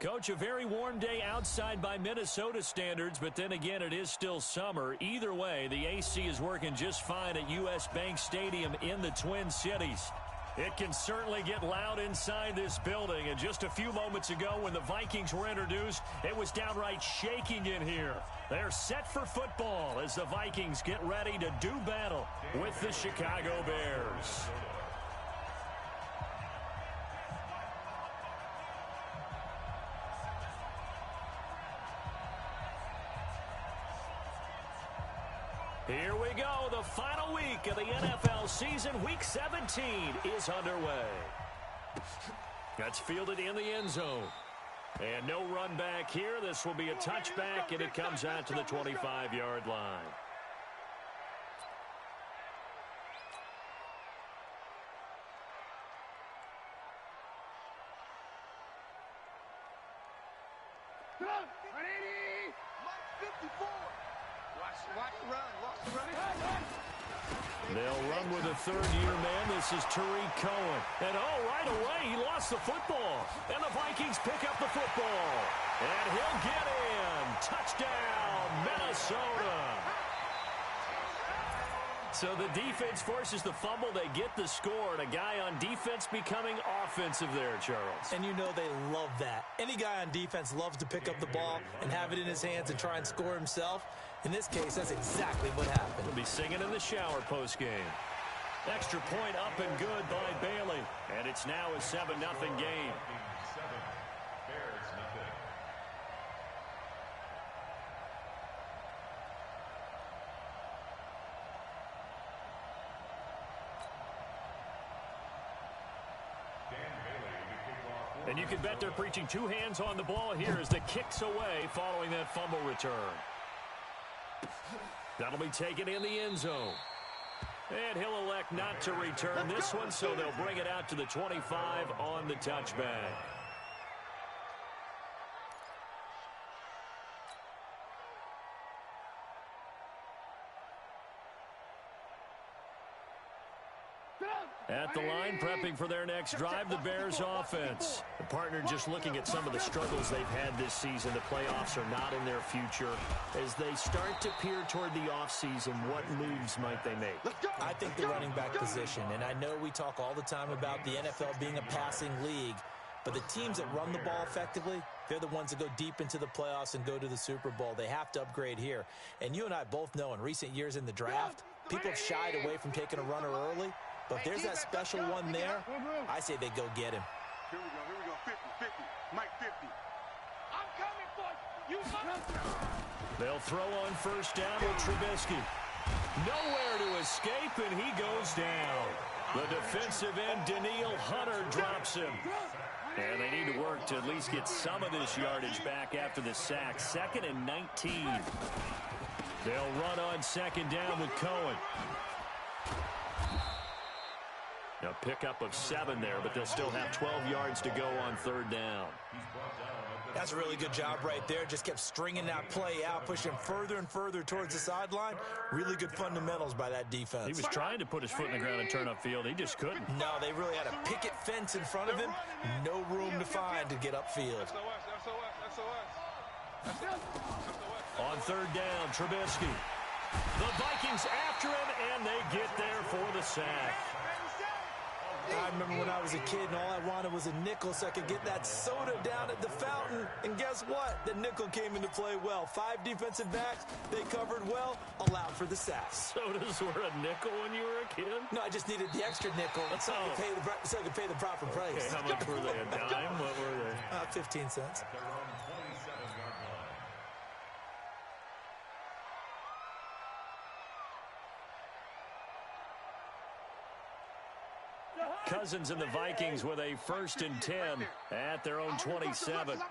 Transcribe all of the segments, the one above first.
Coach, a very warm day outside by Minnesota standards, but then again, it is still summer. Either way, the AC is working just fine at U.S. Bank Stadium in the Twin Cities. It can certainly get loud inside this building, and just a few moments ago when the Vikings were introduced, it was downright shaking in here. They're set for football as the Vikings get ready to do battle with the Chicago Bears. Here we go. The final week of the NFL season. Week 17 is underway. That's fielded in the end zone. And no run back here. This will be a touchback, and it comes out to the 25-yard line. They'll run with a third-year man. This is Tariq Cohen. And, right away, he lost the football. And the Vikings pick up the football. And he'll get in. Touchdown, Minnesota. So the defense forces the fumble. They get the score. And a guy on defense becoming offensive there, Charles. And you know they love that. Any guy on defense loves to pick up the ball and have it in his hands and try and score himself. In this case, that's exactly what happened. He'll be singing in the shower postgame. Extra point up and good by Bailey. And it's now a 7-0 game. And you can bet they're preaching two hands on the ball here as the kick's away following that fumble return. That'll be taken in the end zone. And he'll elect not to return this one, so they'll bring it out to the 25 on the touchback. At the line, prepping for their next drive, the Bears offense. The partner just looking at some of the struggles they've had this season. The playoffs are not in their future. As they start to peer toward the offseason, what moves might they make? I think the running back position, and I know we talk all the time about the NFL being a passing league, but the teams that run the ball effectively, they're the ones that go deep into the playoffs and go to the Super Bowl. They have to upgrade here. And you and I both know in recent years in the draft, people have shied away from taking a runner early. But if there's that special one there, I say they go get him. Here we go, 50, Mike 50. I'm coming for you. They'll throw on first down with Trubisky. Nowhere to escape, and he goes down. The defensive end, Danielle Hunter, drops him. And they need to work to at least get some of this yardage back after the sack. 2nd and 19. They'll run on second down with Cohen. A pickup of 7 there, but they'll still have 12 yards to go on third down. That's a really good job right there. Just kept stringing that play out, pushing further and further towards the sideline. Really good fundamentals by that defense. He was trying to put his foot in the ground and turn upfield. He just couldn't. No, they really had a picket fence in front of him. No room to find to get upfield. On third down, Trubisky. The Vikings after him, and they get there for the sack. I remember when I was a kid and all I wanted was a nickel so I could get that soda down at the fountain. And guess what? The nickel came into play well. 5 defensive backs, they covered well, allowed for the sack. Sodas were a nickel when you were a kid? No, I just needed the extra nickel so I could pay the proper price. Okay, how much were they, a dime? What were they? 15 cents. Cousins and the Vikings with a 1st and 10 at their own 27. Gun.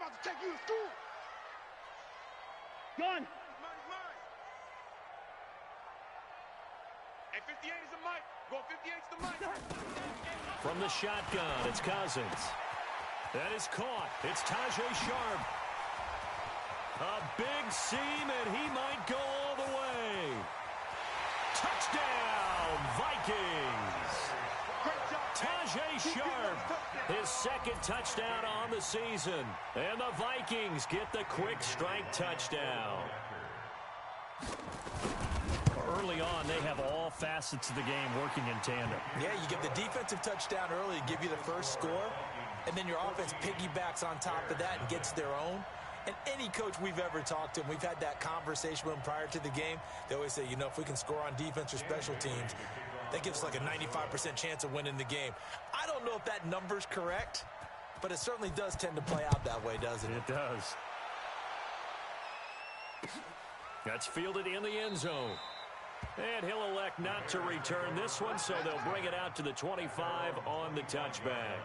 Hey, 58 is the mic. Go 58 is the mic. From the shotgun, it's Cousins. That is caught. It's Tajay Sharp. A big seam, and he might go all the way. Touchdown, Vikings. T.J. Sharp, his second touchdown on the season. And the Vikings get the quick strike touchdown. Early on, they have all facets of the game working in tandem. Yeah, you get the defensive touchdown early to give you the first score, and then your offense piggybacks on top of that and gets their own. And any coach we've ever talked to, and we've had that conversation with them prior to the game, they always say, you know, if we can score on defense or special teams, that gives like a 95% chance of winning the game. I don't know if that number's correct, but it certainly does tend to play out that way, doesn't it? It does. That's fielded in the end zone. And he'll elect not to return this one, so they'll bring it out to the 25 on the touchback.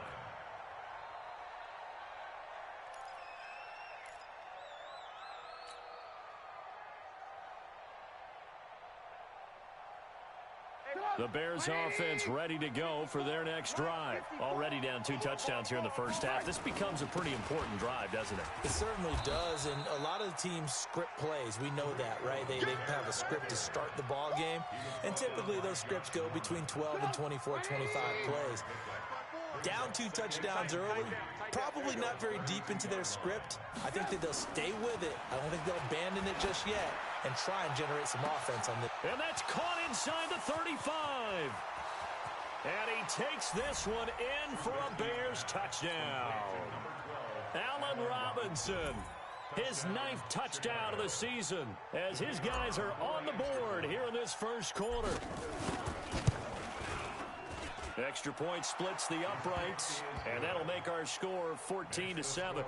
The Bears offense ready to go for their next drive. Already down 2 touchdowns here in the first half. This becomes a pretty important drive, doesn't it? It certainly does, and a lot of teams script plays. We know that, right? They have a script to start the ball game, and typically those scripts go between 12 and 24, 25 plays. Down 2 touchdowns early, probably not very deep into their script. I think that they'll stay with it. I don't think they'll abandon it just yet and try and generate some offense on this. And that's caught inside the 35. And he takes this one in for a Bears touchdown. Allen Robinson, his 9th touchdown of the season, as his guys are on the board here in this first quarter. Extra point splits the uprights, and that'll make our score 14-7.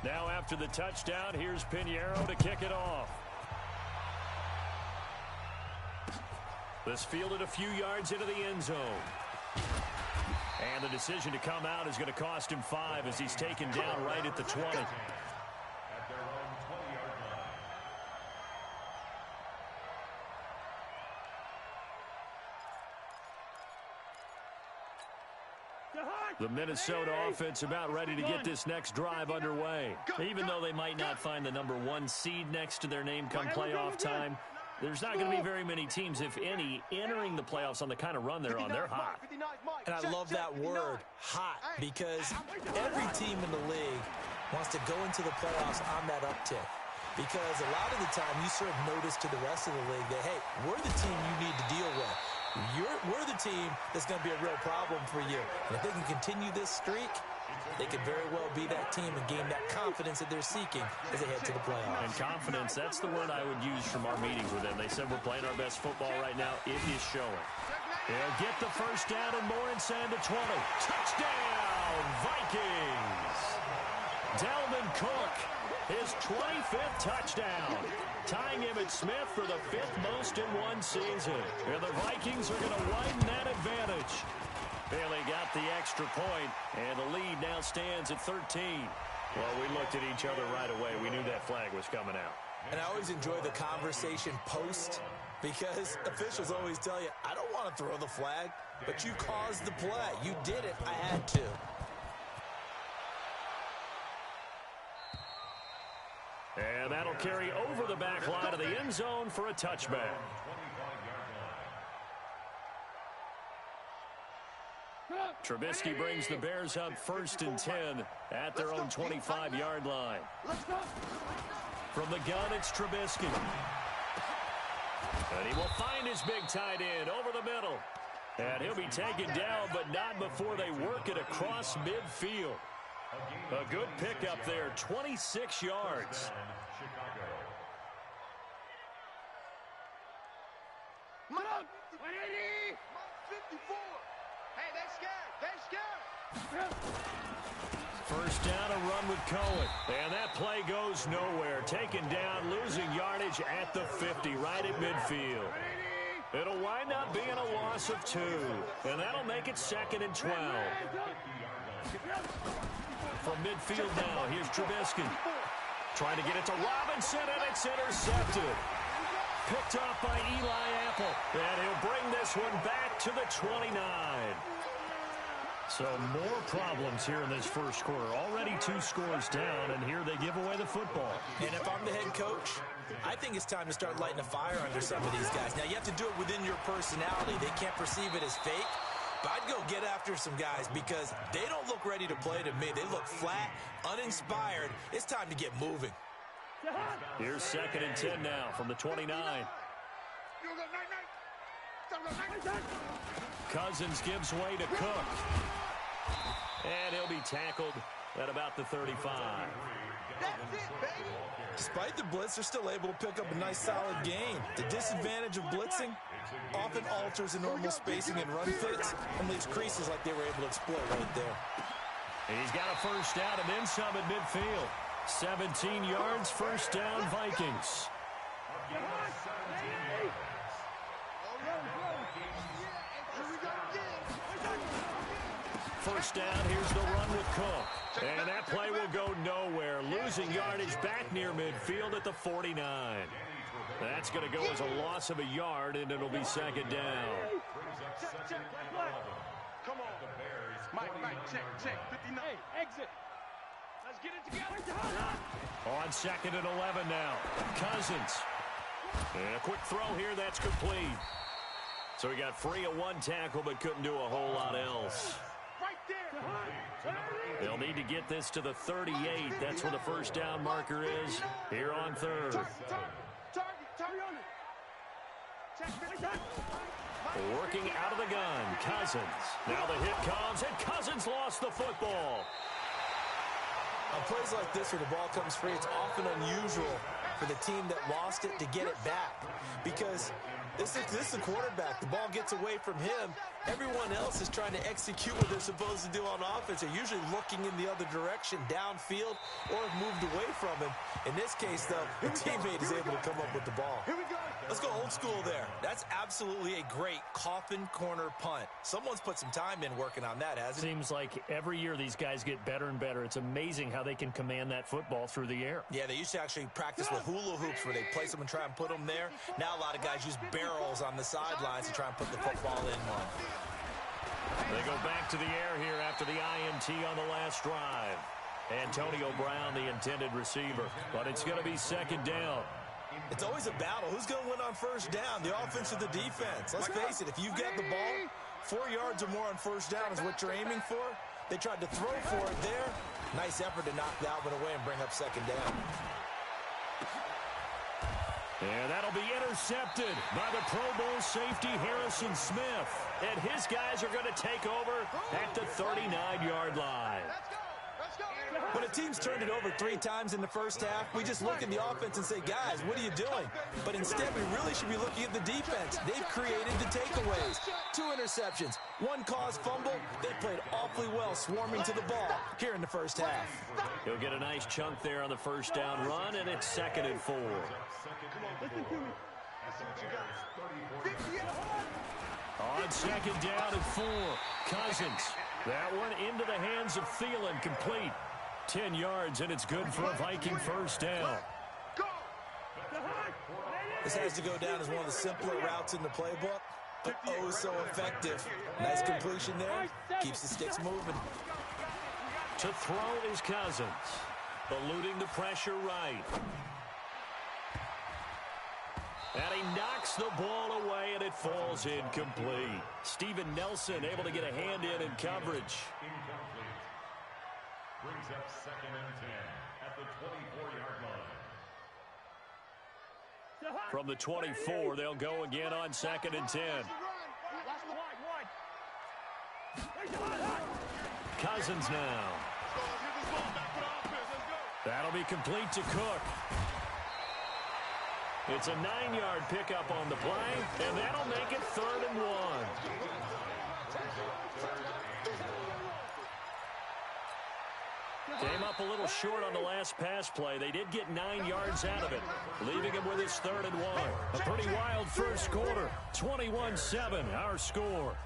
Now after the touchdown, here's Pinheiro to kick it off. This fielded a few yards into the end zone. And the decision to come out is going to cost him 5 as he's taken down right at the 20. The Minnesota offense about ready to get this next drive underway. Even though they might not find the number 1 seed next to their name come playoff time, there's not going to be very many teams, if any, entering the playoffs on the kind of run they're on. They're hot. And I love that word, hot, because every team in the league wants to go into the playoffs on that uptick. Because a lot of the time you serve notice to the rest of the league that, hey, we're the team you need to deal with. We're the team that's going to be a real problem for you. And if they can continue this streak, they could very well be that team and gain that confidence that they're seeking as they head to the playoffs. And confidence, that's the word I would use from our meetings with them. They said we're playing our best football right now. It is showing. They'll get the first down and more inside the 20. Touchdown, Vikings! Dalvin Cook, his 25th touchdown. Tying Emmitt Smith for the 5th most in one season. And the Vikings are going to widen that advantage. Bailey got the extra point, and the lead now stands at 13. Well, we looked at each other right away. We knew that flag was coming out. And I always enjoy the conversation post, because officials always tell you, I don't want to throw the flag, but you caused the play. You did it. I had to. And that'll carry over the back line of the end zone for a touchback. Trubisky brings the Bears up 1st and 10 at their own 25-yard line. From the gun, it's Trubisky. And he will find his big tight end over the middle. And he'll be taken down, but not before they work it across midfield. A good pickup there, 26 yards. Look, 180. 54. Hey, they're scared. First down, a run with Cohen. And that play goes nowhere. Taken down, losing yardage at the 50, right at midfield. It'll wind up being a loss of 2. And that'll make it 2nd and 12. From midfield now, here's Trubisky. Trying to get it to Robinson, and it's intercepted. Picked off by Eli Apple. And he'll bring this one back to the 29. So more problems here in this first quarter. Already 2 scores down, and here they give away the football. And if I'm the head coach, I think it's time to start lighting a fire under some of these guys. Now, you have to do it within your personality. They can't perceive it as fake. But I'd go get after some guys because they don't look ready to play to me. They look flat, uninspired. It's time to get moving. Here's 2nd and 10 now from the 29. Cousins gives way to Cook. And he'll be tackled at about the 35. That's it, baby. Despite the blitz, they're still able to pick up a nice, solid gain. The disadvantage of blitzing often alters the normal spacing and run fits and leaves creases like they were able to exploit right there. He's got a first down and then some at midfield. 17 yards, first down, Vikings. First down, here's the run with Cook. And that play will go nowhere. Losing yardage back near midfield at the 49. That's going to go as a loss of a yard, and it'll be 2nd down. Come on. Mike, check. 59. Hey, exit. Let's get it together. On 2nd and 11 now. Cousins. And a quick throw here, that's complete. So he got free of 1 tackle, but couldn't do a whole lot else. Right there. They'll need to get this to the 38. That's where the first down marker is here on 3rd. Target. Working out of the gun, Cousins. Now the hit comes, and Cousins lost the football. On plays like this where the ball comes free, it's often unusual for the team that lost it to get it back. Because this is the quarterback. The ball gets away from him. Everyone else is trying to execute what they're supposed to do on offense. They're usually looking in the other direction, downfield, or have moved away from him. In this case, though, the teammate is able to come up with the ball. Let's go old school there. That's absolutely a great coffin corner punt. Someone's put some time in working on that, hasn't it? Seems like every year these guys get better and better. It's amazing how they can command that football through the air. Yeah, they used to actually practice with hula hoops where they place them and try and put them there. Now a lot of guys use barrels on the sidelines to try and put the football in one. They go back to the air here after the INT on the last drive. Antonio Brown, the intended receiver. But it's going to be 2nd down. It's always a battle. Who's going to win on first down, the offense or the defense? Let's face it, if you've got the ball, 4 yards or more on first down is what you're aiming for. They tried to throw for it there. Nice effort to knock Dalvin away and bring up 2nd down. And that'll be intercepted by the Pro Bowl safety Harrison Smith. And his guys are going to take over at the 39-yard line. When a team's turned it over 3 times in the first half, we just look at the offense and say, guys, what are you doing? But instead, we really should be looking at the defense. They've created the takeaways. 2 interceptions, 1 caused fumble. They played awfully well swarming to the ball here in the first half. He'll get a nice chunk there on the first down run, and it's 2nd and 4. Listen to me. I see what you got. On 2nd down and 4, Cousins. That one into the hands of Thielen, complete. 10 yards, and it's good for a Viking first down. This has to go down as one of the simpler routes in the playbook, but oh so effective. Nice completion there. Keeps the sticks moving. To throw is Cousins, eluding the pressure right. And he knocks the ball away, and it falls incomplete. Steven Nelson able to get a hand in coverage. Brings up 2nd and 10 at the 24-yard line. From the 24, they'll go again on 2nd and 10. Cousins now. That'll be complete to Cook. It's a 9-yard pickup on the play, and that'll make it 3rd and 1. Came up a little short on the last pass play. They did get 9 yards out of it, leaving him with his 3rd and 1. A pretty wild first quarter. 21-7, our score.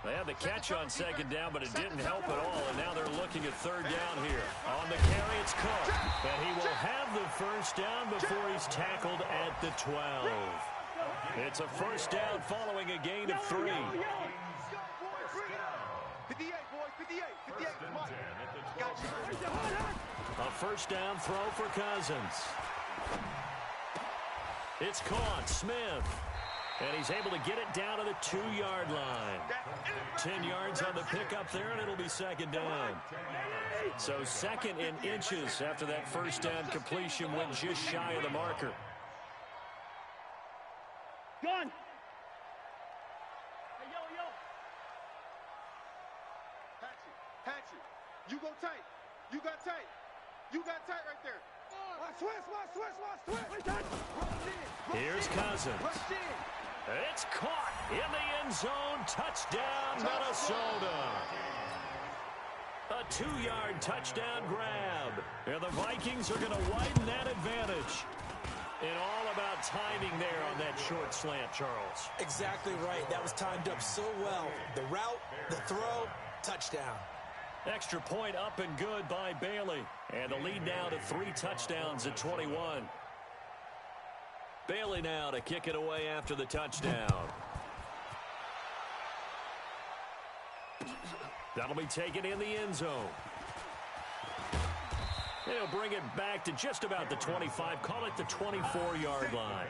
They had the catch on 2nd down, but it didn't help at all, and now they're looking at 3rd down here. On the carry, it's Cook, and he will have the first down before he's tackled at the 12. It's a first down following a gain of 3. 58, boys, 58, 58. Gotcha. A first down throw for Cousins. It's caught. Smith. And he's able to get it down to the 2-yard line. 10 yards on the pickup there, and it'll be second down. So second in inches after that first down completion went just shy of the marker. Gun. Hatch it. You go tight. You got tight. You got tight right there. Watch twist. Here's Cousins. It's caught in the end zone. Touchdown, Minnesota. A 2-yard touchdown grab. And the Vikings are going to widen that advantage. And all about timing there on that short slant, Charles. Exactly right. That was timed up so well. The route, the throw, touchdown. Extra point up and good by Bailey. And a lead now to 3 touchdowns at 21. Bailey now to kick it away after the touchdown. That'll be taken in the end zone. They'll bring it back to just about the 25. Call it the 24-yard line.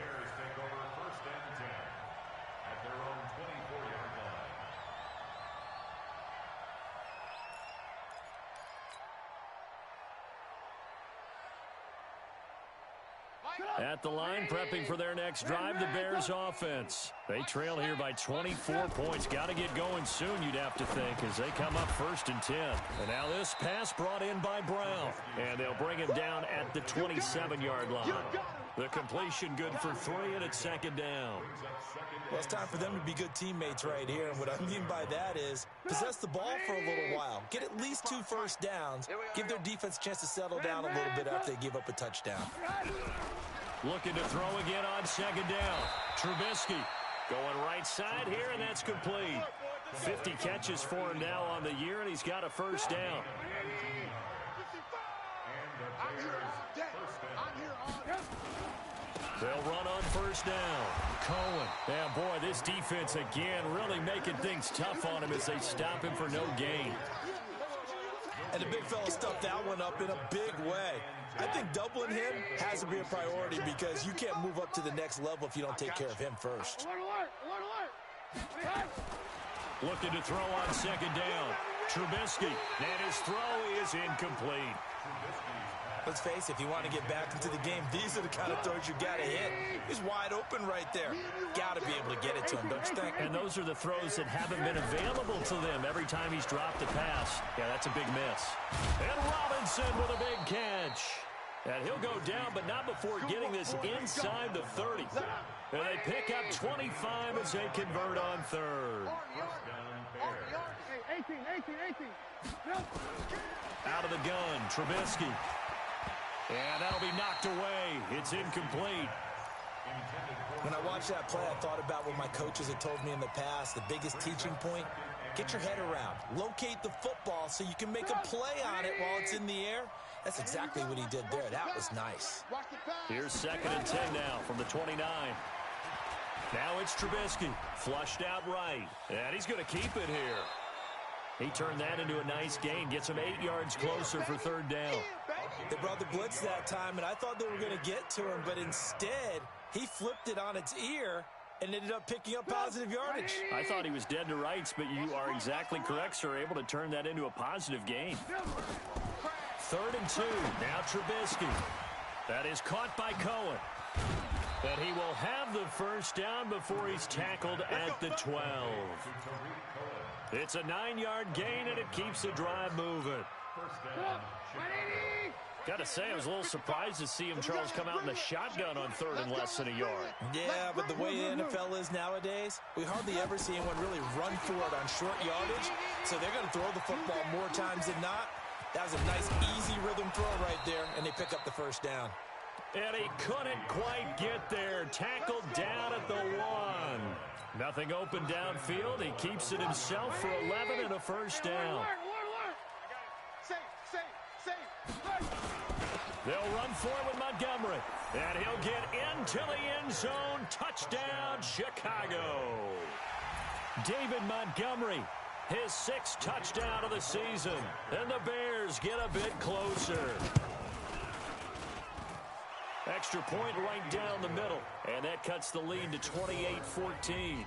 At the line, prepping for their next drive, the Bears offense. They trail here by 24 points. Got to get going soon, you'd have to think, as they come up 1st and 10. And now this pass brought in by Brown. And they'll bring him down at the 27-yard line. The completion good for 3, and it's second down. Well, it's time for them to be good teammates right here. And what I mean by that is possess the ball for a little while. Get at least 2 first downs. Give their defense a chance to settle down a little bit after they give up a touchdown. Looking to throw again on second down. Trubisky going right side here, and that's complete. 50 catches for him now on the year, and he's got a first down. They'll run on first down. Cohen. Yeah, boy, this defense again really making things tough on him as they stop him for no gain. And the big fella stuffed that one up in a big way. I think doubling him has to be a priority because you can't move up to the next level if you don't take care of him first. Looking to throw on second down. Trubisky. And his throw is incomplete. Let's face it, if you want to get back into the game, these are the kind of throws you got to hit. He's wide open right there. Got to be able to get it to him, don't you think? And those are the throws that haven't been available to them every time he's dropped a pass. Yeah, that's a big miss. And Robinson with a big catch. And he'll go down, but not before getting this inside the 30. And they pick up 25 as they convert on third. 18. Out of the gun, Trubisky. And that'll be knocked away. It's incomplete. When I watched that play, I thought about what my coaches had told me in the past. The biggest teaching point, get your head around. Locate the football so you can make a play on it while it's in the air. That's exactly what he did there. That was nice. Here's 2nd and 10 now from the 29. Now it's Trubisky. Flushed out right. And he's going to keep it here. He turned that into a nice gain. Gets him 8 yards closer for 3rd down. They brought the blitz that time, and I thought they were going to get to him, but instead, he flipped it on its ear and ended up picking up positive yardage. I thought he was dead to rights, but you are exactly correct, sir. Able to turn that into a positive gain. 3rd and 2. Now Trubisky. That is caught by Cohen. And he will have the first down before he's tackled at the 12. It's a 9-yard gain, and it keeps the drive moving. Got to say, I was a little surprised to see him, Charles, come out in the shotgun on 3rd and less than a yard. Yeah, but the way the NFL is nowadays, we hardly ever see anyone really run for it on short yardage. So they're going to throw the football more times than not. That was a nice, easy rhythm throw right there, and they pick up the first down. And he couldn't quite get there. Tackled down at the 1. Nothing open downfield. He keeps it himself for 11 and a first down. They'll run for it with Montgomery. And he'll get into the end zone. Touchdown, Chicago. David Montgomery, his 6th touchdown of the season. And the Bears get a bit closer. Extra point right down the middle. And that cuts the lead to 28-14.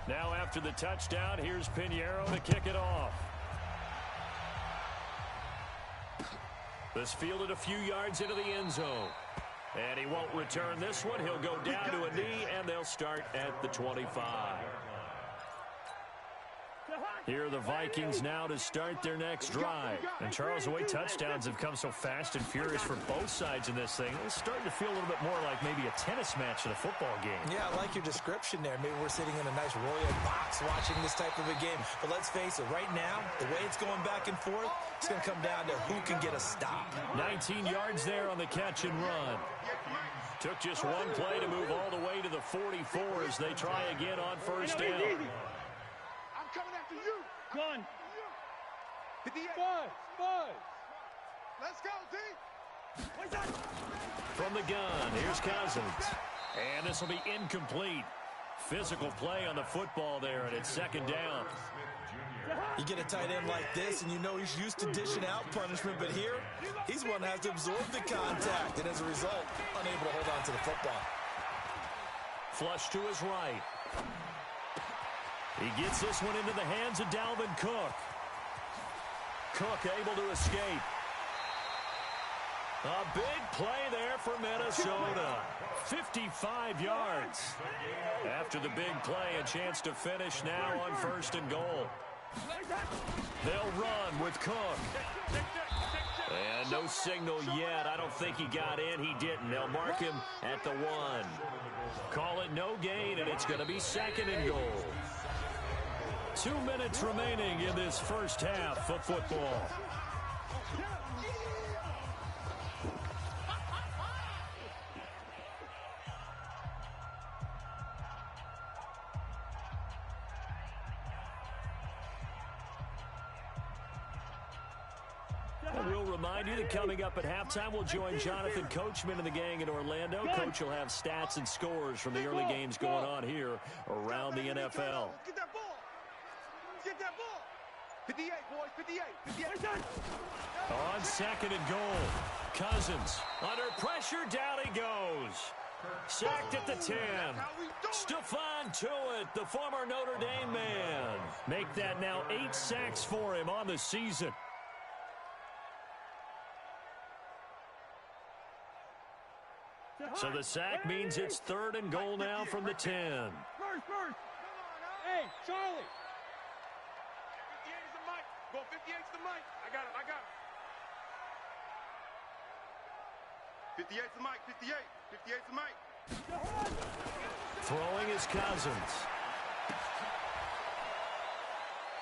Now after the touchdown, here's Pinheiro to kick it off. This fielded a few yards into the end zone. And he won't return this one. He'll go down to a knee, and they'll start at the 25. Here are the Vikings now to start their next drive. And Charles, the way touchdowns have come so fast and furious for both sides in this thing, it's starting to feel a little bit more like maybe a tennis match than a football game. Yeah, I like your description there. Maybe we're sitting in a nice royal box watching this type of a game. But let's face it, right now, the way it's going back and forth, it's going to come down to who can get a stop. 19 yards there on the catch and run. Took just one play to move all the way to the 44 as they try again on first down. Coming after you. One. 58. Five. Let's go, D. From the gun, here's Cousins. And this will be incomplete. Physical play on the football there, and it's 2nd down. You get a tight end like this, and you know he's used to dishing out punishment, but here, he's one that has to absorb the contact, and as a result, unable to hold on to the football. Flush to his right. He gets this one into the hands of Dalvin Cook. Cook able to escape. A big play there for Minnesota. 55 yards. After the big play, a chance to finish now on 1st and goal. They'll run with Cook. And no signal yet. I don't think he got in. He didn't. They'll mark him at the 1. Call it no gain, and it's going to be 2nd and goal. 2 minutes remaining in this first half of football. And we'll remind you that coming up at halftime, we'll join Jonathan Coachman and the gang in Orlando. Coach will have stats and scores from the early games going on here around the NFL. Get that ball. Get that ball. 58, boys. 58. On 2nd and goal. Cousins under pressure. Down he goes. Sacked at the 10. Stephon Tuitt, the former Notre Dame man. Make that now 8 sacks for him on the season. So the sack means it's 3rd and goal now from the 10. First. Hey, Charlie. 58 is the mic. Go 58 is the mic. I got him. 58 is the mic. 58 is the mic. Throwing is Cousins.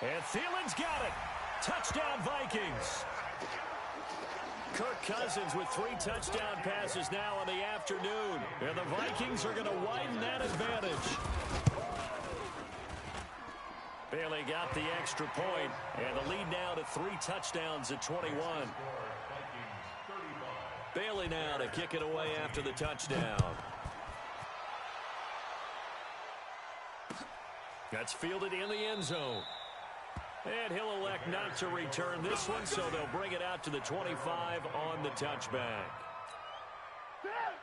And Thielen's got it. Touchdown, Vikings. Kirk Cousins with 3 touchdown passes now on the afternoon. And the Vikings are going to widen that advantage. Bailey got the extra point, and the lead now to 3 touchdowns at 21. Bailey now to kick it away after the touchdown. That's fielded in the end zone. And he'll elect not to return this one, so they'll bring it out to the 25 on the touchback.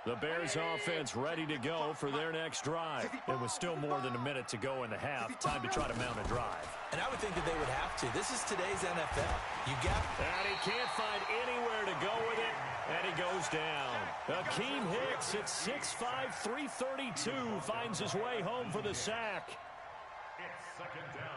The Bears offense ready to go for their next drive. It was still more than a minute to go in the half. Time to try to mount a drive. And I would think that they would have to. This is today's NFL. And he can't find anywhere to go with it, and he goes down. Akeem Hicks at 6'5", 332 finds his way home for the sack. It's 2nd down.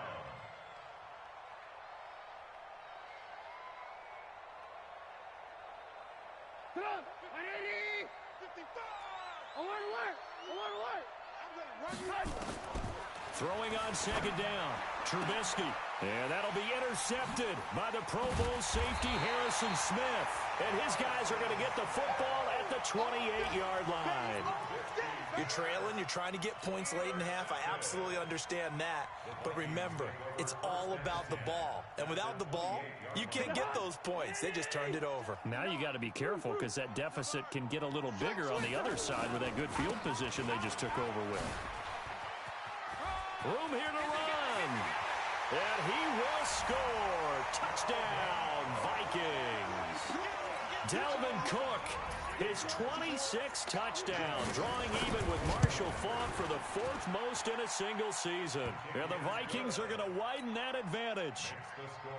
Throwing on 2nd down. Trubisky And that'll be intercepted by the Pro Bowl safety Harrison Smith. And his guys are going to get the football at the 28-yard line. You're trailing, you're trying to get points late in half. I absolutely understand that. But remember, it's all about the ball. And without the ball, you can't get those points. They just turned it over. Now you got to be careful because that deficit can get a little bigger on the other side with that good field position they just took over with. Room here to run. And he will score. Touchdown, Vikings. Dalvin Cook, his 26th touchdown, drawing even with Marshall Faulk for the 4th most in a single season. And the Vikings are going to widen that advantage.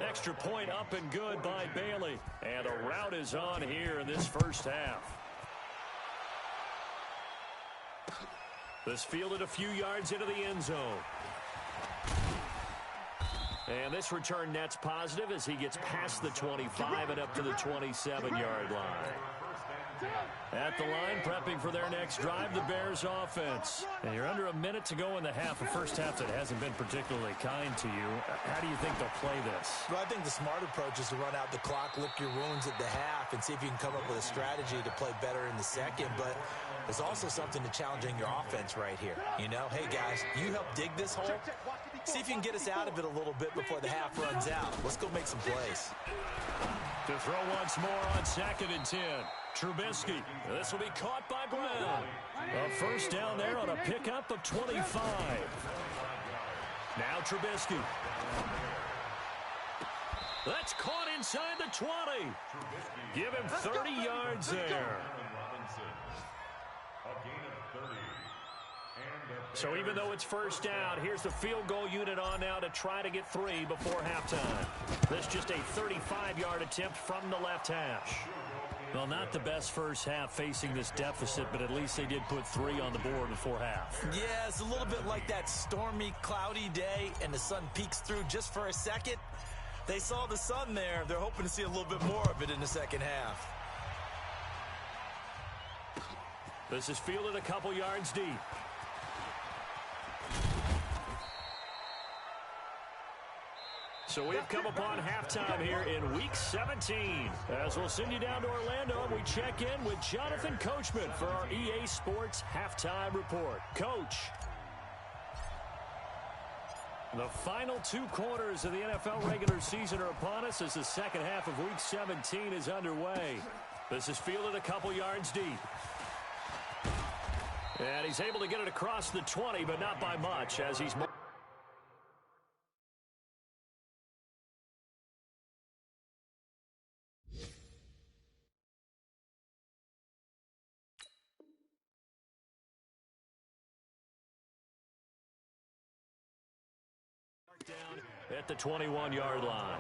Extra point up and good by Bailey. And a rout is on here in this first half. This fielded a few yards into the end zone. And this return net's positive as he gets past the 25 and up to the 27-yard line. At the line, prepping for their next drive, the Bears offense. And you're under a minute to go in the half, a first half that hasn't been particularly kind to you. How do you think they'll play this? Well, I think the smart approach is to run out the clock, lick your wounds at the half, and see if you can come up with a strategy to play better in the second. But there's also something to challenging your offense right here. You know, hey, guys, you help dig this hole. See if you can get us out of it a little bit before the half runs out. Let's go make some plays. To throw once more on 2nd and 10. Trubisky. This will be caught by Brown. A first down there on a pickup of 25. Now Trubisky. That's caught inside the 20. Give him 30 yards there. So even though it's first down, here's the field goal unit on now to try to get 3 before halftime. This just a 35-yard attempt from the left hash. Well, not the best first half facing this deficit, but at least they did put 3 on the board before half. Yeah, it's a little bit like that stormy, cloudy day, and the sun peeks through just for a second. They saw the sun there. They're hoping to see a little bit more of it in the second half. This is fielded a couple yards deep. So we've come upon halftime here in Week 17. As we'll send you down to Orlando, and we check in with Jonathan Coachman for our EA Sports Halftime Report. Coach. The final 2 quarters of the NFL regular season are upon us as the second half of Week 17 is underway. This is fielded a couple yards deep. And he's able to get it across the 20, but not by much as he's... down at the 21-yard line.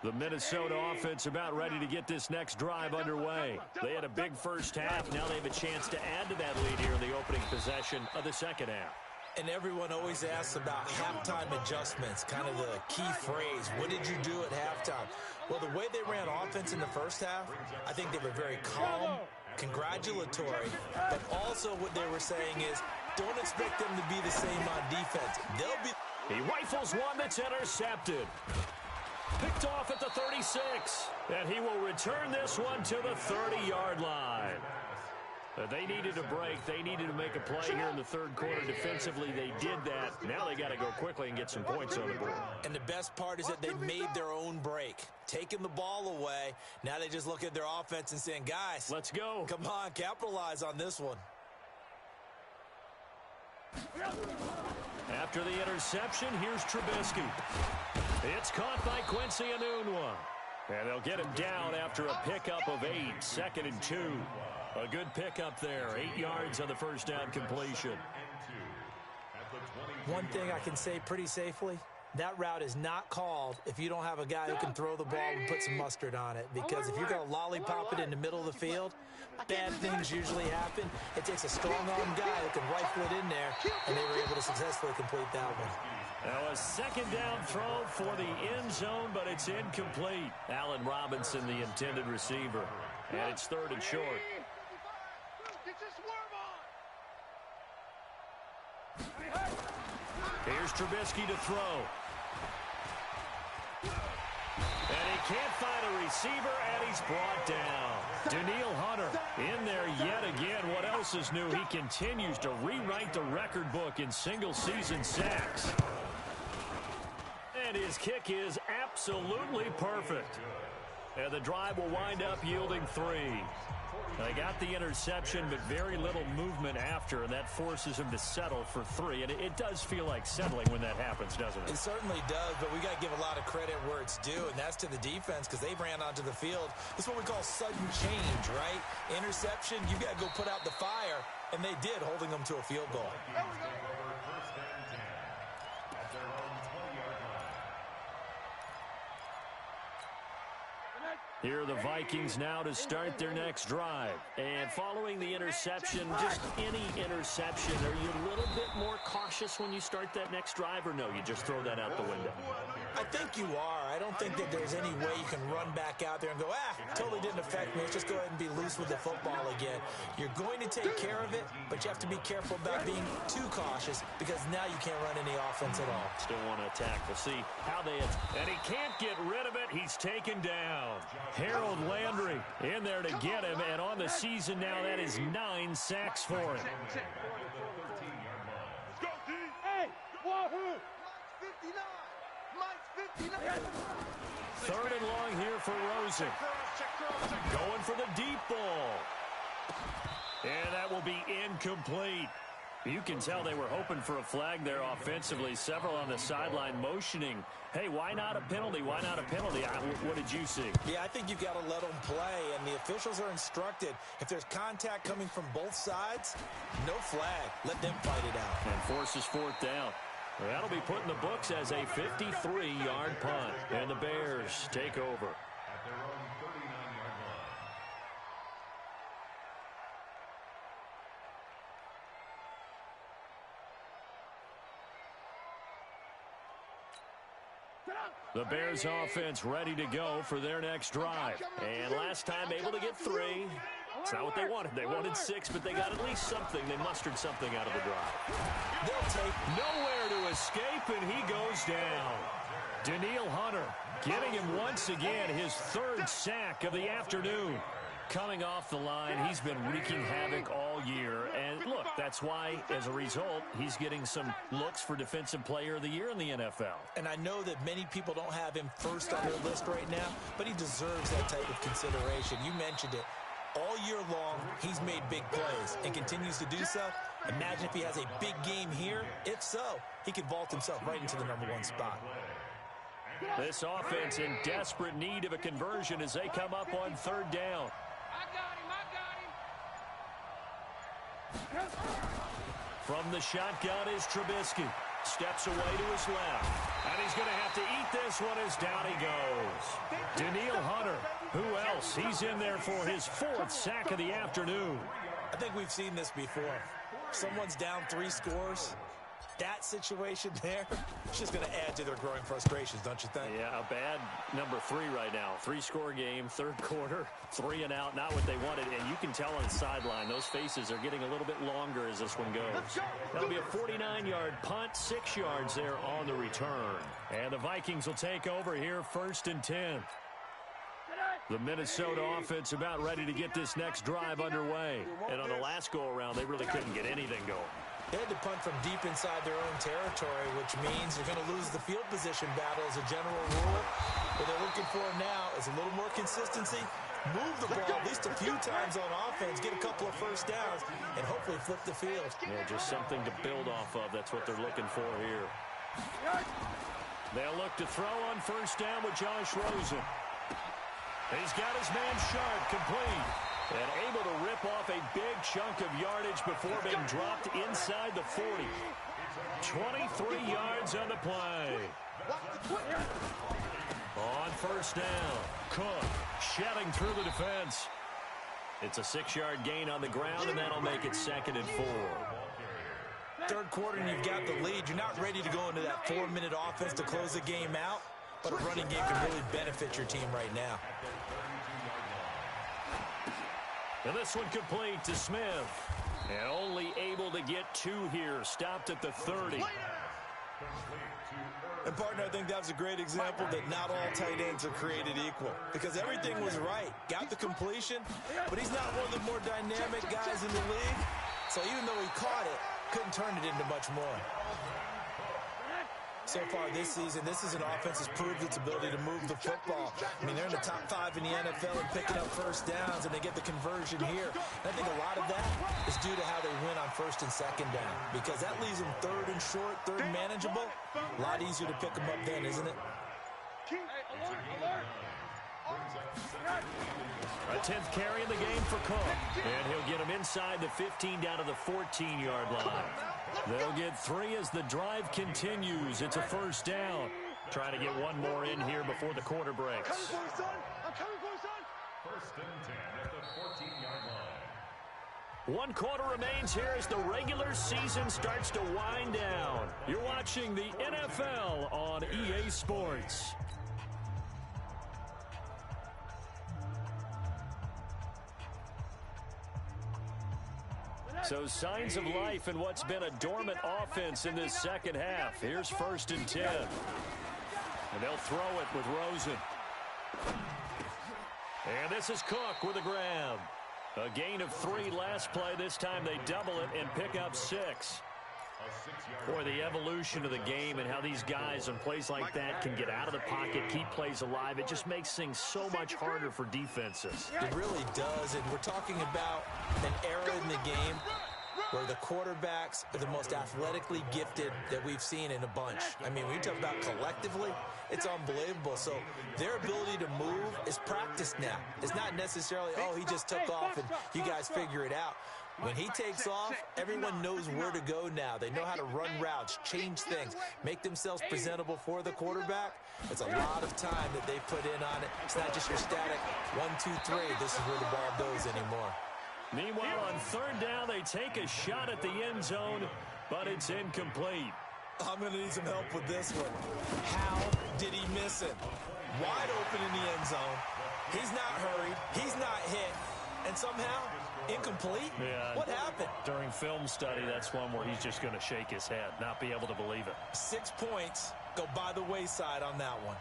The Minnesota offense about ready to get this next drive underway. They had a big first half. Now they have a chance to add to that lead here in the opening possession of the second half. And everyone always asks about halftime adjustments, kind of the key phrase. What did you do at halftime? Well, the way they ran offense in the first half, I think they were very calm, congratulatory, but also what they were saying is don't expect them to be the same on defense. They'll be... He rifles one that's intercepted. Picked off at the 36. And he will return this one to the 30-yard line. They needed a break. They needed to make a play here in the third quarter. Defensively, they did that. Now they got to go quickly and get some points on the board. And the best part is that they made their own break. Taking the ball away. Now they just look at their offense and saying, guys, let's go. Come on, capitalize on this one. After the interception, here's Trubisky. It's caught by Quincy Enunwa. And they'll get him down after a pickup of 8, 2nd and 2. A good pickup there, 8 yards on the first down completion. One thing I can say pretty safely, that route is not called if you don't have a guy who can throw the ball and put some mustard on it. Because if you're going to lollipop it in the middle of the field, bad things usually happen. It takes a strong-arm guy who can rifle it in there, and they were able to successfully complete that one. Now a second down throw for the end zone, but it's incomplete. Allen Robinson, the intended receiver. And it's 3rd and short. Here's Trubisky to throw. And he can't find a receiver, and he's brought down. Danielle Hunter in there yet again. What else is new? He continues to rewrite the record book in single-season sacks. And his kick is absolutely perfect. And the drive will wind up yielding 3. They got the interception, but very little movement after, and that forces him to settle for 3. And it does feel like settling when that happens, doesn't it? It certainly does, but we got to give a lot of credit where it's due, and that's to the defense because they ran onto the field. This is what we call sudden change, right? Interception, you got to go put out the fire, and they did, holding them to a field goal. Here are the Vikings now to start their next drive. And following the interception, just any interception, are you a little bit more cautious when you start that next drive, or no, you just throw that out the window? I think you are. I don't think that there's any way you can run back out there and go, totally didn't affect me. Let's just go ahead and be loose with the football again. You're going to take care of it, but you have to be careful about being too cautious because now you can't run any offense at all. Still want to attack. We'll see how they and he can't get rid of it. He's taken down. Harold Landry in there to get him, and on the season now, that is 9 sacks for him. Hey, wahoo! 59. 3rd and long here for Rosen. Going for the deep ball. And that will be incomplete. You can tell they were hoping for a flag there offensively. Several on the sideline motioning. Hey, why not a penalty? Why not a penalty? What did you see? Yeah, I think you've got to let them play, and the officials are instructed. If there's contact coming from both sides, no flag. Let them fight it out. And forces 4th down. Well, that'll be put in the books as a 53-yard punt. And the Bears take over. At their own 39-yard line. The Bears offense ready to go for their next drive. And last time able to get 3. It's not what they wanted. They wanted 6, but they got at least something. They mustered something out of the drive. They'll take Nowhere to escape, and he goes down. Danielle Hunter getting him once again his 3rd sack of the afternoon. Coming off the line, he's been wreaking havoc all year. And look, that's why, as a result, he's getting some looks for Defensive Player of the Year in the NFL. And I know that many people don't have him first on their list right now, but he deserves that type of consideration. You mentioned it. All year long, he's made big plays and continues to do so. Imagine if he has a big game here. If so, he could vault himself right into the #1 spot. This offense in desperate need of a conversion as they come up on 3rd down. From the shotgun is Trubisky. Steps away to his left. And he's going to have to eat this one as down he goes. Danielle Hunter, who else? He's in there for his 4th sack of the afternoon. I think we've seen this before. Someone's down 3 scores. That situation there, it's just going to add to their growing frustrations, don't you think? Yeah, a bad number 3 right now. 3-score game, 3rd quarter, 3 and out, not what they wanted. And you can tell on the sideline, those faces are getting a little bit longer as this one goes. That'll be a 49-yard punt, 6 yards there on the return. And the Vikings will take over here 1st and 10. The Minnesota offense about ready to get this next drive underway. And on the last go-around, they really couldn't get anything going. They had to punt from deep inside their own territory, which means you're going to lose the field position battle as a general rule. What they're looking for now is a little more consistency, move the ball at least a few times on offense, get a couple of 1st downs, and hopefully flip the field. Yeah, just something to build off of. That's what they're looking for here. They'll look to throw on 1st down with Josh Rosen. He's got his man Sharp complete. And able to rip off a big chunk of yardage before being dropped inside the 40. 23 yards on the play. On 1st down, Cook shedding through the defense. It's a 6-yard gain on the ground, and that'll make it 2nd and 4. 3rd quarter, and you've got the lead. You're not ready to go into that 4-minute offense to close the game out, but a running game can really benefit your team right now. And this one complete to Smith. And only able to get 2 here. Stopped at the 30. And, partner, I think that was a great example that not all tight ends are created equal because everything was right. Got the completion, but he's not one of the more dynamic guys in the league. So even though he caught it, couldn't turn it into much more. So far this season, this is an offense that's proved its ability to move the football. I mean, they're in the top 5 in the NFL and picking up first downs, and they get the conversion here. And I think a lot of that is due to how they win on first and second down because that leaves them third and short, third and manageable. A lot easier to pick them up then, isn't it? A 10th carry in the game for Cook. And he'll get him inside the 15 down to the 14-yard line. They'll get 3 as the drive continues. It's a first down. Trying to get one more in here before the quarter breaks. I'm coming for you, son. First and 10 at the 14-yard line. One quarter remains here as the regular season starts to wind down. You're watching the NFL on EA Sports. So signs of life in what's been a dormant offense in this second half. Here's first and 10. And they'll throw it with Rosen. And this is Cook with a grab. A gain of 3 last play. This time they double it and pick up 6. Boy, the evolution of the game and how these guys on plays like that can get out of the pocket, keep plays alive, it just makes things so much harder for defenses. It really does, and we're talking about an era in the game where the quarterbacks are the most athletically gifted that we've seen in a bunch. I mean, when you talk about collectively, it's unbelievable. So their ability to move is practiced now. It's not necessarily, oh, he just took off and you guys figure it out. When he takes off, everyone knows where to go now. They know how to run routes, change things, make themselves presentable for the quarterback. It's a lot of time that they put in on it. It's not just your static 1, 2, 3. This is where the ball goes anymore. Meanwhile, on third down, they take a shot at the end zone, but it's incomplete. I'm going to need some help with this one. How did he miss it? Wide open in the end zone. He's not hurried. He's not hit. And somehow, incomplete? Yeah. What happened? During film study, that's one where he's just going to shake his head, not be able to believe it. 6 points go by the wayside on that one.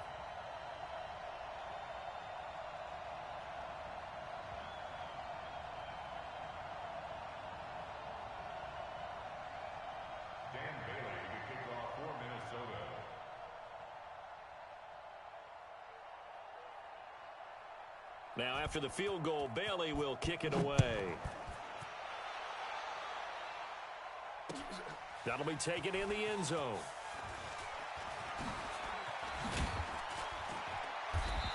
Dan Bailey to kick off for Minnesota. Now, after the field goal, Bailey will kick it away. That'll be taken in the end zone.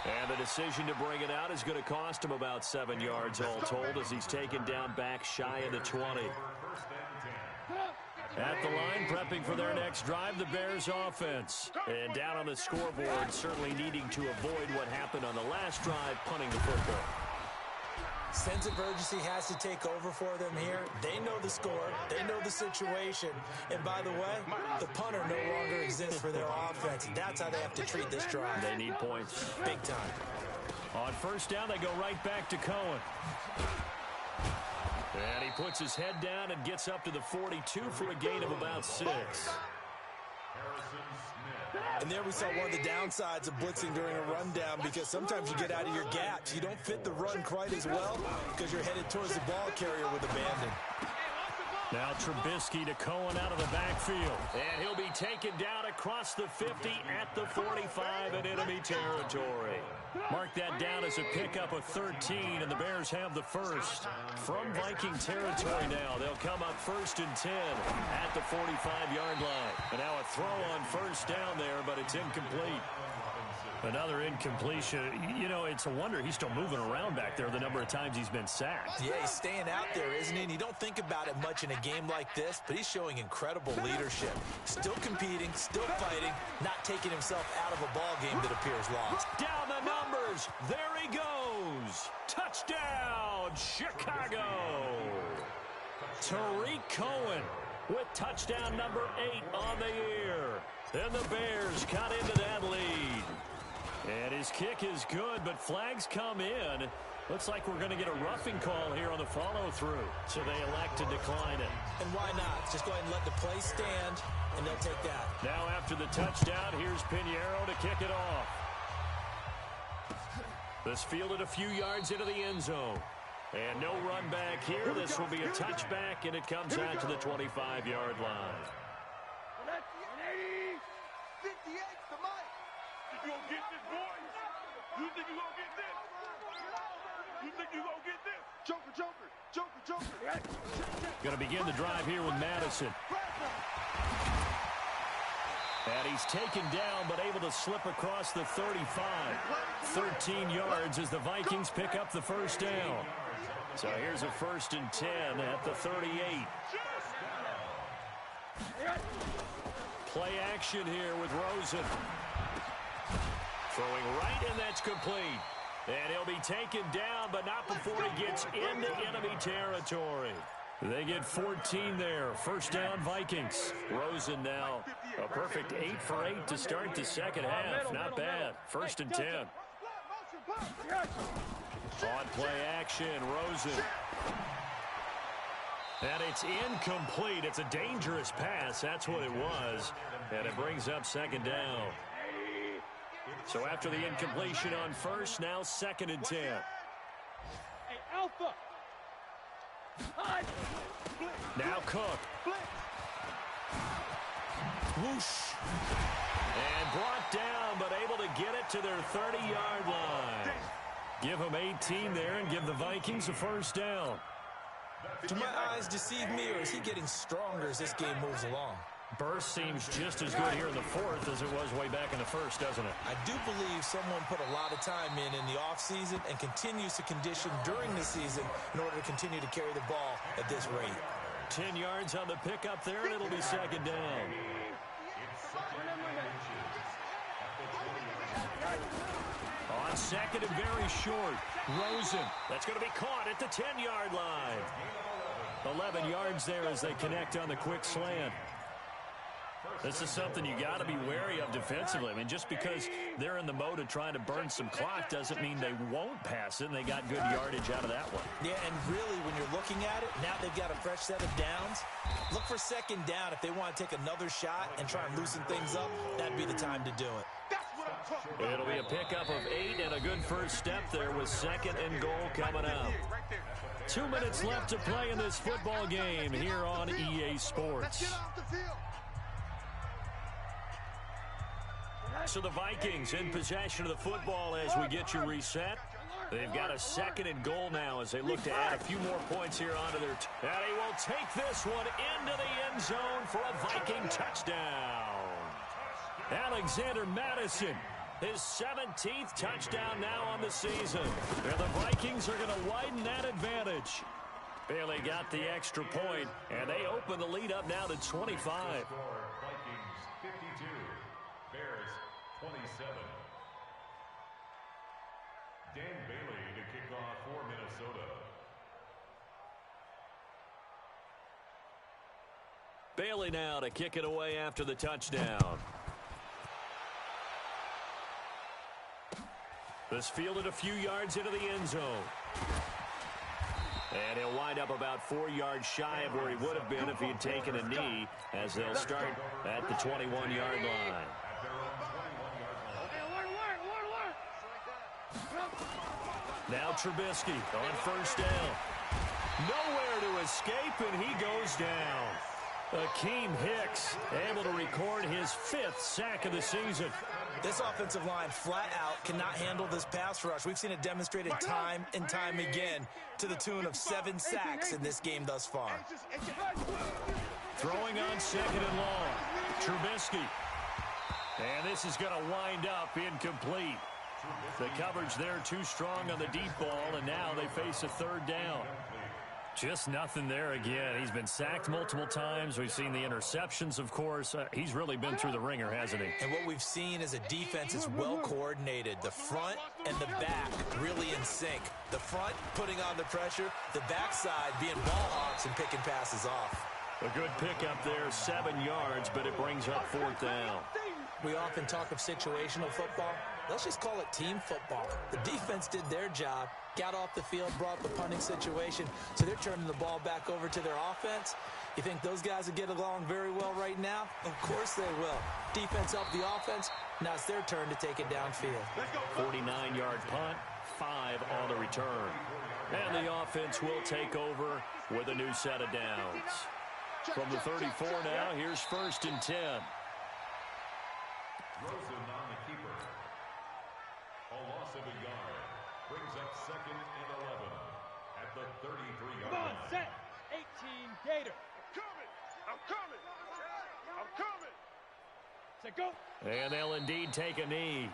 And the decision to bring it out is going to cost him about 7 yards all told as he's taken down back shy of the 20. At the line, prepping for their next drive, the Bears offense. And down on the scoreboard, certainly needing to avoid what happened on the last drive, punting the football. Sense of urgency has to take over for them here. They know the score. They know the situation. And by the way, the punter no longer exists for their offense. That's how they have to treat this drive. They need points. Big time. On first down, they go right back to Cohen. And he puts his head down and gets up to the 42 for a gain of about 6. And there we saw one of the downsides of blitzing during a rundown because sometimes you get out of your gaps. You don't fit the run quite as well because you're headed towards the ball carrier with abandon. Now Trubisky to Cohen out of the backfield. And he'll be taken down across the 50 at the 45 in enemy territory. Mark that down as a pickup of 13, and the Bears have the first. From Viking territory now, they'll come up first and 10 at the 45-yard line. And now a throw on first down there, but it's incomplete. Another incompletion. You know, it's a wonder he's still moving around back there the number of times he's been sacked. Yeah, he's staying out there, isn't he? And you don't think about it much in a game like this, but he's showing incredible leadership. Still competing, still fighting, not taking himself out of a ball game that appears lost. Down the numbers. There he goes. Touchdown, Chicago. Tariq Cohen with touchdown number 8 on the year. And the Bears cut into that lead. And his kick is good, but flags come in. Looks like we're going to get a roughing call here on the follow-through, so they elect to decline it. And why not? Just go ahead and let the play stand, and they'll take that. Now after the touchdown, here's Pinheiro to kick it off. This fielded a few yards into the end zone. And no run back here. This will be a touchback, and it comes out to the 25-yard line. 58's the mic. You gonna get this, boys? You think you gonna get this? You think you gonna get this? Joker, Joker, Joker, Joker. Going to begin the drive here with Madison. And he's taken down, but able to slip across the 35. 13 yards as the Vikings pick up the first down. So here's a 1st and 10 at the 38. Play action here with Rosen. Throwing right, and that's complete. And he'll be taken down, but not before he gets into enemy territory. They get 14 there. First down, Vikings. Rosen now a perfect 8 for 8 to start the second half. Not bad. 1st and 10. On play action, Rosen. And it's incomplete. It's a dangerous pass. That's what it was. And it brings up second down. So after the incompletion on first, now 2nd and 10. Hey, Alpha. Now Cook. Whoosh. And brought down, but able to get it to their 30-yard line. Give them 18 there and give the Vikings a first down. Do my eyes deceive me, or is he getting stronger as this game moves along? Burst seems just as good here in the 4th as it was way back in the 1st, doesn't it? I do believe someone put a lot of time in the offseason and continues to condition during the season in order to continue to carry the ball at this rate. 10 yards on the pickup there, and it'll be second down. On second and very short, Rosen. That's going to be caught at the 10-yard line. 11 yards there as they connect on the quick slant. This is something you got to be wary of defensively. I mean, just because they're in the mode of trying to burn some clock doesn't mean they won't pass it, and they got good yardage out of that one. Yeah, and really, when you're looking at it, now they've got a fresh set of downs. Look for second down if they want to take another shot and try and loosen things up. That'd be the time to do it. It'll be a pickup of 8 and a good first step there with 2nd and goal coming up. 2 minutes left to play in this football game here on EA Sports. So the Vikings in possession of the football as we get you reset. They've got a 2nd and goal now as they look to add a few more points here onto their... And he will take this one into the end zone for a Viking touchdown. Alexander Madison, his 17th touchdown now on the season. And the Vikings are going to widen that advantage. Bailey got the extra point, and they open the lead up now to 25. Vikings 52, Bears 27. Dan Bailey to kick off for Minnesota. Bailey now to kick it away after the touchdown. This fielded a few yards into the end zone. And he'll wind up about 4 yards shy of where he would have been if he had taken a knee, as they'll start at the 21-yard line. Now Trubisky on first down. Nowhere to escape, and he goes down. Akeem Hicks able to record his 5th sack of the season. This offensive line flat out cannot handle this pass rush. We've seen it demonstrated time and time again to the tune of 7 sacks in this game thus far. Throwing on 2nd and long. Trubisky. And this is going to wind up incomplete. The coverage there too strong on the deep ball, and now they face a 3rd down. Just nothing there again. He's been sacked multiple times. We've seen the interceptions, of course. He's really been through the ringer, hasn't he? And what we've seen is a defense is well coordinated. The front and the back really in sync. The front putting on the pressure, the backside being ball hawks and picking passes off. A good pickup there, 7 yards, but it brings up 4th down. We often talk of situational football. Let's just call it team football. The defense did their job, got off the field, brought the punting situation, so they're turning the ball back over to their offense. You think those guys will get along very well right now? Of course they will. Defense helped the offense. Now it's their turn to take it downfield. 49-yard punt, 5 on the return. And the offense will take over with a new set of downs. From the 34 now, here's 1st and 10. Rosen on the keeper. A loss of a yard. Brings up 2nd and 11 at the 33-yard line. Come on, set. 18 Gator. I'm coming. I'm coming. Set, go. And they'll indeed take a knee.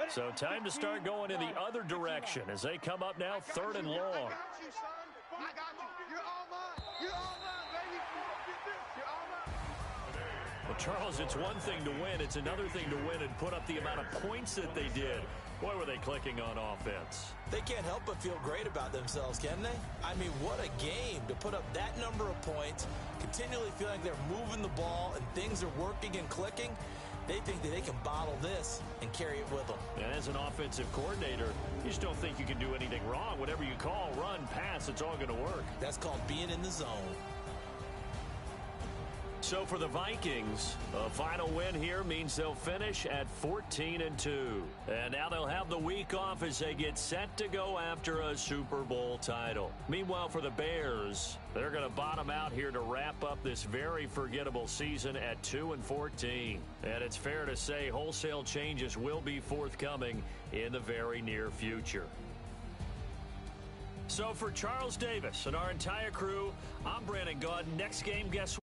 So time to start going in the other direction as they come up now 3rd and long. I got you, son. I got you. You're all mine. You're all mine, baby. You're all mine. Well, Charles, it's one thing to win. It's another thing to win and put up the amount of points that they did. Boy, were they clicking on offense. They can't help but feel great about themselves, can they? I mean, what a game to put up that number of points, continually feel like they're moving the ball and things are working and clicking. They think that they can bottle this and carry it with them. And as an offensive coordinator, you just don't think you can do anything wrong. Whatever you call, run, pass, it's all going to work. That's called being in the zone. So for the Vikings, a final win here means they'll finish at 14-2. And now they'll have the week off as they get set to go after a Super Bowl title. Meanwhile, for the Bears, they're going to bottom out here to wrap up this very forgettable season at 2-14. And it's fair to say wholesale changes will be forthcoming in the very near future. So for Charles Davis and our entire crew, I'm Brandon Gaudin. Next game, guess what?